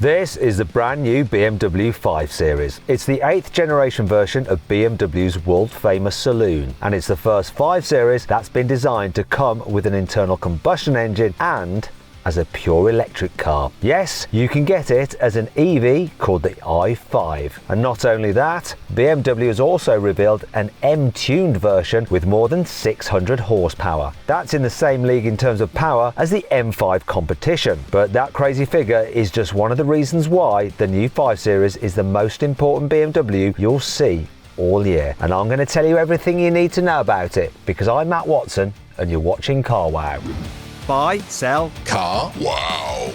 This is the brand new BMW 5 Series. It's the 8th generation version of BMW's world famous saloon, and it's the first 5 Series that's been designed to come with an internal combustion engine and as a pure electric car. Yes, you can get it as an EV called the i5. And not only that, BMW has also revealed an M-tuned version with more than 600 horsepower. That's in the same league in terms of power as the M5 competition. But that crazy figure is just one of the reasons why the new 5 Series is the most important BMW you'll see all year. And I'm going to tell you everything you need to know about it, because I'm Matt Watson and you're watching Carwow. Buy, sell, car. Wow.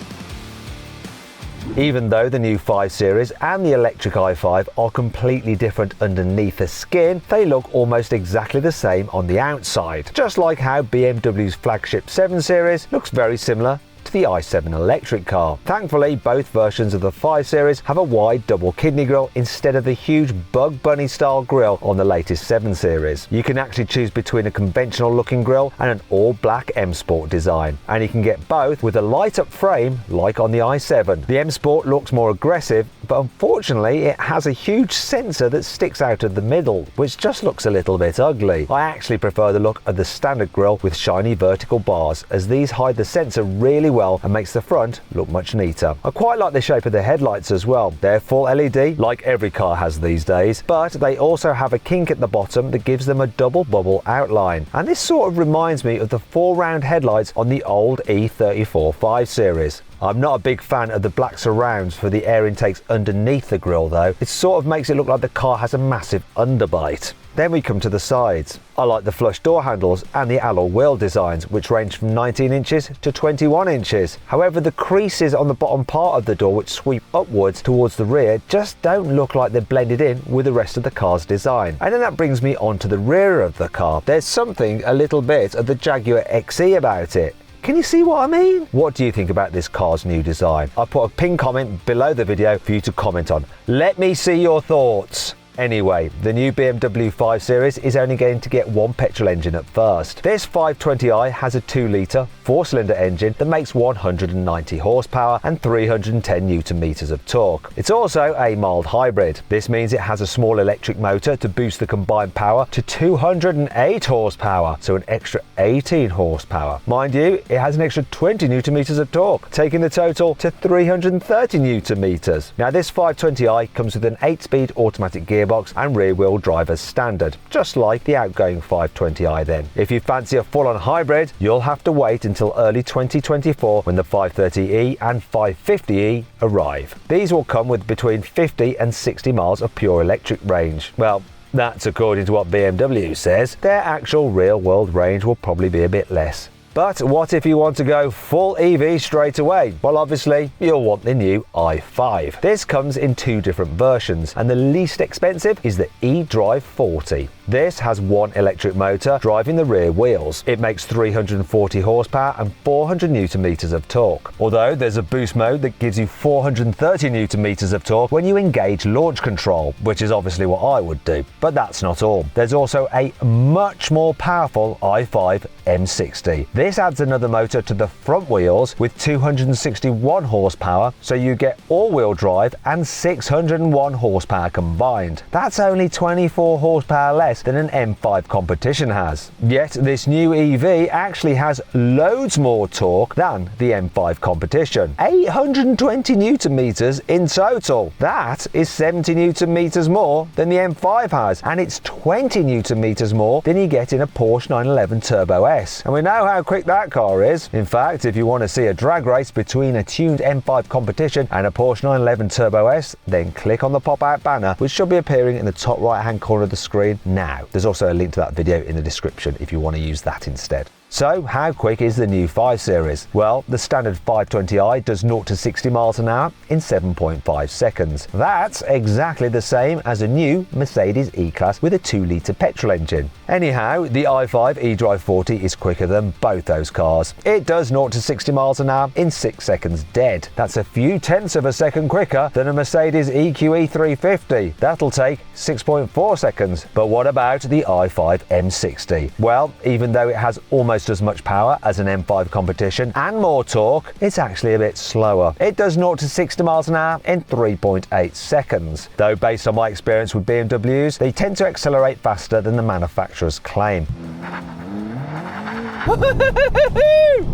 Even though the new 5 Series and the electric i5 are completely different underneath the skin, they look almost exactly the same on the outside. Just like how BMW's flagship 7 Series looks very similar to the i7 electric car. Thankfully, both versions of the 5 Series have a wide double kidney grille instead of the huge bug bunny style grille on the latest 7 Series. You can actually choose between a conventional looking grille and an all black M Sport design, and you can get both with a light up frame like on the i7. The M Sport looks more aggressive, but unfortunately it has a huge sensor that sticks out of the middle, which just looks a little bit ugly. I actually prefer the look of the standard grille with shiny vertical bars, as these hide the sensor really well and makes the front look much neater. I quite like the shape of the headlights as well. They're full LED like every car has these days, but they also have a kink at the bottom that gives them a double bubble outline, and this sort of reminds me of the 4 round headlights on the old E34 5 Series. I'm not a big fan of the black surrounds for the air intakes underneath the grille though. It sort of makes it look like the car has a massive underbite. Then we come to the sides. I like the flush door handles and the alloy wheel designs, which range from 19 inches to 21 inches. However, the creases on the bottom part of the door, which sweep upwards towards the rear, just don't look like they're blended in with the rest of the car's design. And then that brings me on to the rear of the car. There's something a little bit of the Jaguar XE about it. Can you see what I mean? What do you think about this car's new design? I'll put a pinned comment below the video for you to comment on. Let me see your thoughts. Anyway, the new BMW 5 Series is only going to get one petrol engine at first. This 520i has a 2-litre, 4-cylinder engine that makes 190 horsepower and 310 Nm of torque. It's also a mild hybrid. This means it has a small electric motor to boost the combined power to 208 horsepower, so an extra 18 horsepower. Mind you, it has an extra 20 Nm of torque, taking the total to 330 Nm. Now this 520i comes with an 8-speed automatic gearbox and rear-wheel drive as standard, just like the outgoing 520i then. If you fancy a full-on hybrid, you'll have to wait until early 2024 when the 530e and 550e arrive. These will come with between 50 and 60 miles of pure electric range. Well, that's according to what BMW says. Their actual real-world range will probably be a bit less. But what if you want to go full EV straight away? Well, obviously, you'll want the new i5. This comes in 2 different versions, and the least expensive is the eDrive 40. This has one electric motor driving the rear wheels. It makes 340 horsepower and 400 Nm of torque. Although there's a boost mode that gives you 430 Nm of torque when you engage launch control, which is obviously what I would do. But that's not all. There's also a much more powerful i5 M60. This adds another motor to the front wheels with 261 horsepower, so you get all-wheel drive and 601 horsepower combined. That's only 24 horsepower less than an M5 competition has. Yet this new EV actually has loads more torque than the M5 competition. 820 Nm in total. That is 70 Nm more than the M5 has, and it's 20 Nm more than you get in a Porsche 911 Turbo S. And we know how quick that car is. In fact, if you want to see a drag race between a tuned M5 competition and a Porsche 911 Turbo S, then click on the pop-out banner, which should be appearing in the top right-hand corner of the screen now. There's also a link to that video in the description if you want to use that instead. So, how quick is the new 5 Series? Well, the standard 520i does 0 to 60 miles an hour in 7.5 seconds. That's exactly the same as a new Mercedes E-Class with a 2-litre petrol engine. Anyhow, the i5 eDrive 40 is quicker than both those cars. It does 0 to 60 miles an hour in 6 seconds dead. That's a few tenths of a second quicker than a Mercedes EQE 350. That'll take 6.4 seconds. But what about the i5 M60? Well, even though it has almost almost as much power as an M5 competition and more torque, it's actually a bit slower. It does 0 to 60 miles an hour in 3.8 seconds. Though based on my experience with BMWs, they tend to accelerate faster than the manufacturers claim.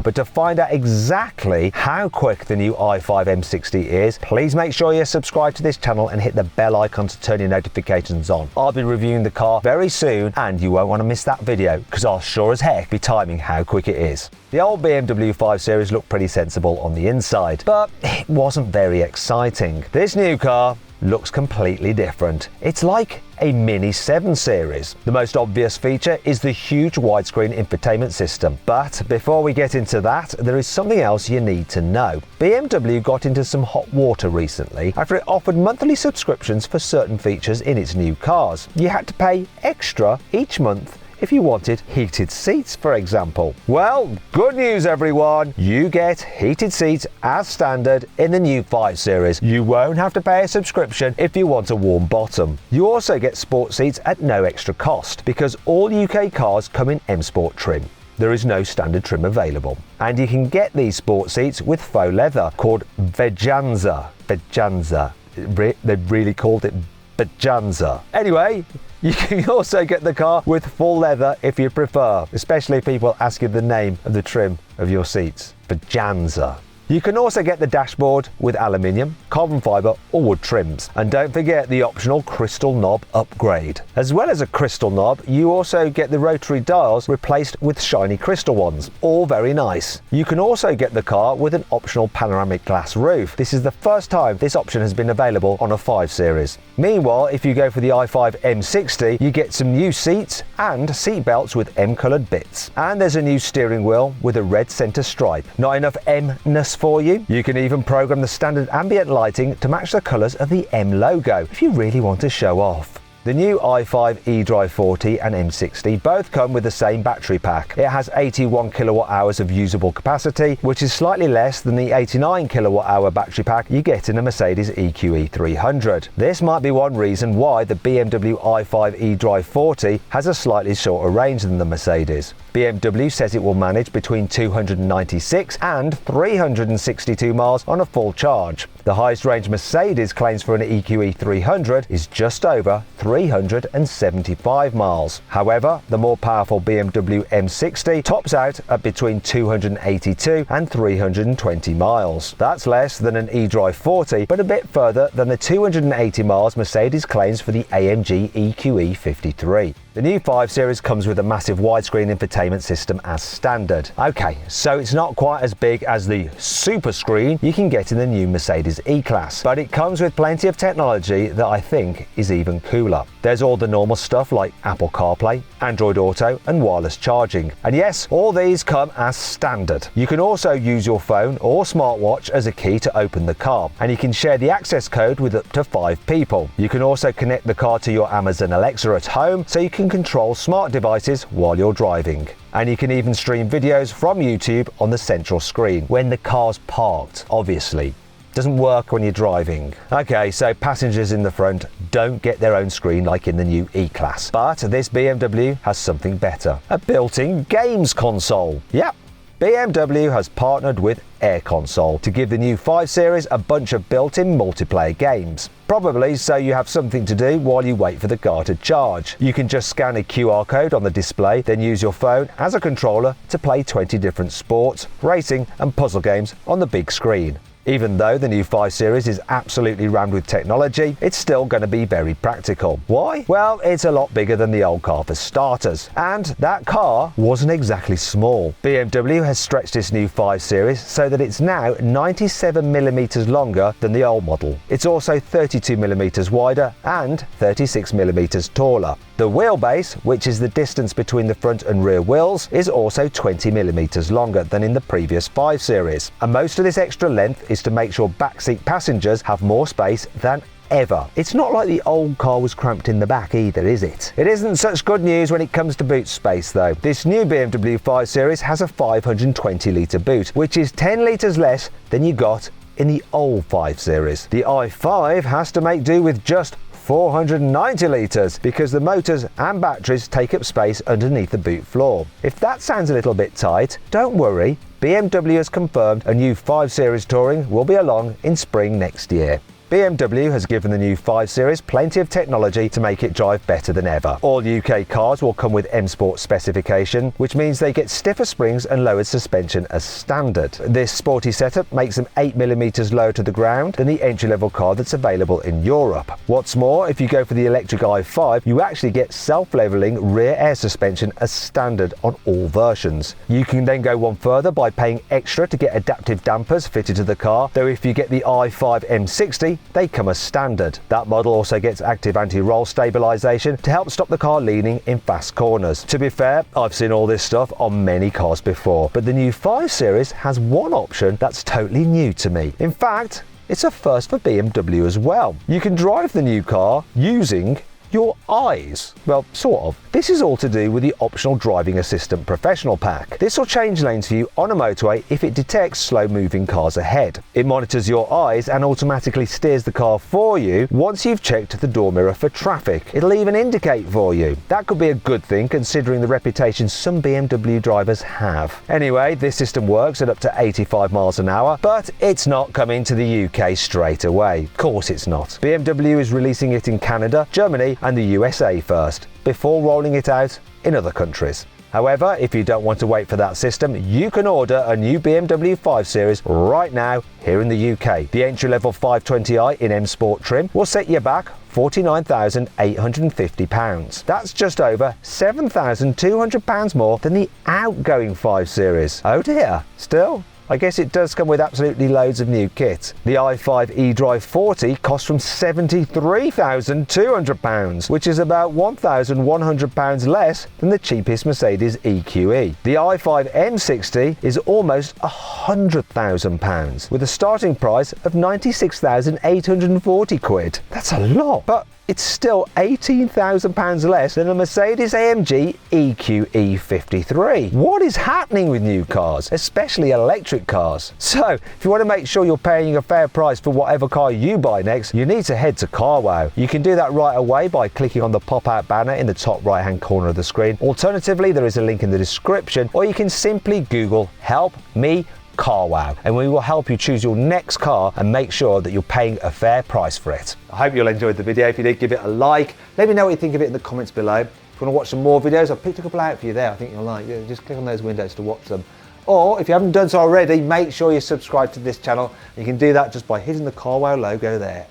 But to find out exactly how quick the new i5 M60 is, please make sure you're subscribed to this channel and hit the bell icon to turn your notifications on. I'll be reviewing the car very soon and you won't want to miss that video because I'll sure as heck be timing how quick it is. The old BMW 5 Series looked pretty sensible on the inside, but it wasn't very exciting. This new car looks completely different. It's like a mini 7 Series. The most obvious feature is the huge widescreen infotainment system. But before we get into that, there is something else you need to know. BMW got into some hot water recently after it offered monthly subscriptions for certain features in its new cars. You had to pay extra each month if you wanted heated seats, for example. Well, good news everyone, you get heated seats as standard in the new 5 Series. You won't have to pay a subscription if you want a warm bottom. You also get sport seats at no extra cost because all UK cars come in M Sport trim. There is no standard trim available. And you can get these sport seats with faux leather called Vejanza. They've really called it Vejanza. Anyway, you can also get the car with full leather if you prefer, especially if people ask you the name of the trim of your seats. Vejanza. You can also get the dashboard with aluminium, carbon fibre or wood trims. And don't forget the optional crystal knob upgrade. As well as a crystal knob, you also get the rotary dials replaced with shiny crystal ones. All very nice. You can also get the car with an optional panoramic glass roof. This is the first time this option has been available on a 5 Series. Meanwhile, if you go for the i5 M60, you get some new seats and seat belts with M-coloured bits. And there's a new steering wheel with a red centre stripe. Not enough M-ness for you? You can even program the standard ambient lighting to match the colours of the M logo if you really want to show off. The new i5 eDrive 40 and M60 both come with the same battery pack. It has 81 kilowatt hours of usable capacity, which is slightly less than the 89 kilowatt hour battery pack you get in a Mercedes EQE 300. This might be one reason why the BMW i5 eDrive 40 has a slightly shorter range than the Mercedes. BMW says it will manage between 296 and 362 miles on a full charge. The highest range Mercedes claims for an EQE 300 is just over 375 miles. However, the more powerful BMW M60 tops out at between 282 and 320 miles. That's less than an eDrive 40, but a bit further than the 280 miles Mercedes claims for the AMG EQE 53. The new 5 Series comes with a massive widescreen infotainment system as standard. Okay, so it's not quite as big as the super screen you can get in the new Mercedes E-Class, but it comes with plenty of technology that I think is even cooler. There's all the normal stuff like Apple CarPlay, Android Auto and wireless charging. And yes, all these come as standard. You can also use your phone or smartwatch as a key to open the car, and you can share the access code with up to 5 people. You can also connect the car to your Amazon Alexa at home so you can control smart devices while you're driving. And you can even stream videos from YouTube on the central screen when the car's parked, obviously. Doesn't work when you're driving. Okay, so passengers in the front don't get their own screen like in the new E-Class. But this BMW has something better. A built-in games console. Yep. BMW has partnered with Air Console to give the new 5 Series a bunch of built-in multiplayer games. Probably so you have something to do while you wait for the car to charge. You can just scan a QR code on the display, then use your phone as a controller to play 20 different sports, racing and puzzle games on the big screen. Even though the new 5 Series is absolutely rammed with technology, it's still going to be very practical. Why? Well, it's a lot bigger than the old car for starters. And that car wasn't exactly small. BMW has stretched its new 5 Series so that it's now 97mm longer than the old model. It's also 32mm wider and 36mm taller. The wheelbase, which is the distance between the front and rear wheels, is also 20mm longer than in the previous 5 Series. And most of this extra length is to make sure backseat passengers have more space than ever. It's not like the old car was cramped in the back either, is it? It isn't such good news when it comes to boot space though. This new BMW 5 Series has a 520 litre boot, which is 10 litres less than you got in the old 5 Series. The i5 has to make do with just 490 litres because the motors and batteries take up space underneath the boot floor. If that sounds a little bit tight, don't worry, BMW has confirmed a new 5 Series Touring will be along in spring next year. BMW has given the new 5 Series plenty of technology to make it drive better than ever. All UK cars will come with M Sport specification, which means they get stiffer springs and lowered suspension as standard. This sporty setup makes them 8mm lower to the ground than the entry-level car that's available in Europe. What's more, if you go for the electric i5, you actually get self-leveling rear air suspension as standard on all versions. You can then go one further by paying extra to get adaptive dampers fitted to the car, though if you get the i5 M60, they come as standard. That model also gets active anti-roll stabilisation to help stop the car leaning in fast corners. To be fair, I've seen all this stuff on many cars before, but the new 5 Series has one option that's totally new to me. In fact, it's a first for BMW as well. You can drive the new car using your eyes. Well, sort of. This is all to do with the optional driving assistant professional pack. This will change lanes for you on a motorway if it detects slow moving cars ahead. It monitors your eyes and automatically steers the car for you once you've checked the door mirror for traffic. It'll even indicate for you. That could be a good thing considering the reputation some BMW drivers have. Anyway, this system works at up to 85 miles an hour, but it's not coming to the UK straight away. Of course it's not. BMW is releasing it in Canada, Germany and the USA first, before rolling it out in other countries. However, if you don't want to wait for that system, you can order a new BMW 5 Series right now here in the UK. The entry-level 520i in M Sport trim will set you back £49,850. That's just over £7,200 more than the outgoing 5 Series. Oh dear, still? I guess it does come with absolutely loads of new kit. The i5 eDrive 40 costs from £73,200, which is about £1,100 less than the cheapest Mercedes EQE. The i5 M60 is almost £100,000, with a starting price of £96,840. That's a lot, but it's still £18,000 less than a Mercedes AMG EQE 53. What is happening with new cars, especially electric cars? So, if you want to make sure you're paying a fair price for whatever car you buy next, you need to head to CarWow. You can do that right away by clicking on the pop-out banner in the top right-hand corner of the screen. Alternatively, there is a link in the description, or you can simply Google "Help Me CarWow" and we will help you choose your next car and make sure that you're paying a fair price for it. I hope you'll enjoy the video. If you did, give it a like. Let me know what you think of it in the comments below. If you want to watch some more videos, I've picked a couple out for you there. I think you'll like. Yeah, just click on those windows to watch them. Or if you haven't done so already, make sure you subscribe to this channel. You can do that just by hitting the CarWow logo there.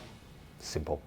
Simple.